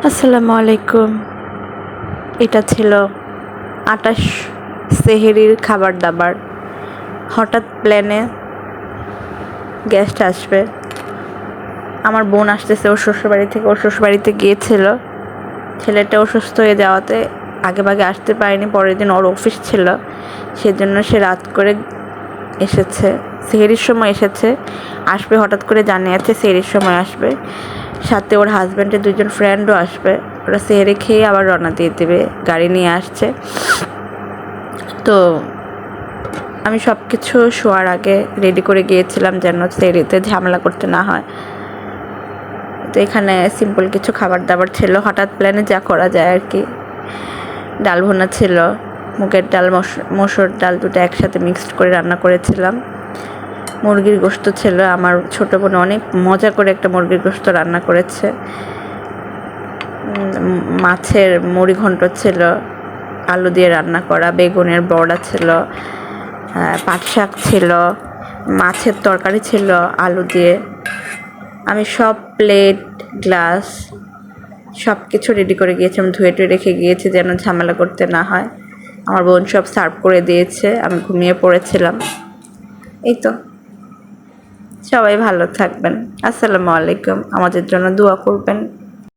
আসসালামু আলাইকুম। এটা ছিল ২৮ সেহরির খাবার দাবার। হঠাৎ প্ল্যানে গেস্ট আসবে, আমার বোন আসতেছে ওর শ্বশুরবাড়ি থেকে। ওর শ্বশুরবাড়িতে গিয়েছিল, ছেলেটা অসুস্থ হয়ে যাওয়াতে আগেভাগে আসতে পারেনি। পরের দিন ওর অফিস ছিল, সেজন্য সে রাত করে এসেছে, সেহরির সময় এসেছে। আসবে হঠাৎ করে জানিয়েছে সেহরির সময় আসবে, সাথে ওর হাজব্যান্ডের 2জন ফ্রেন্ডও আসবে। ওরা সেহরি খেয়ে আবার রওনা দিয়ে দেবে, গাড়ি নিয়ে আসছে। তো আমি সব কিছু শোয়ার আগে রেডি করে গিয়েছিলাম যেন সেহরিতে ঝামেলা করতে না হয়। তো এখানে সিম্পল কিছু খাবার দাবার ছিল, হঠাৎ প্ল্যানে যা করা যায় আর কি। ডাল ভুনা ছিল, মুগের ডাল মসুর ডাল দুটো একসাথে মিক্সড করে রান্না করেছিলাম। মুরগির গোশত ছিল, আমার ছোটো বোন অনেক মজা করে একটা মুরগির গোশত রান্না করেছে। মাছের মুড়ি ঘন্ট ছিল, আলু দিয়ে রান্না করা, বেগুনের বড়া ছিল, পাট শাক ছিল, মাছের তরকারি ছিল আলু দিয়ে। আমি সব প্লেট গ্লাস সব কিছু রেডি করে গিয়েছিলাম, ধুয়ে টুয়ে রেখে গিয়েছি যেন ঝামেলা করতে না হয়। আমার বোন সব সার্ভ করে দিয়েছে, আমি ঘুমিয়ে পড়েছিলাম। এই তো, সবাই ভালো থাকবেন। আসসালামু আলাইকুম। আমাদের জন্য দোয়া করবেন।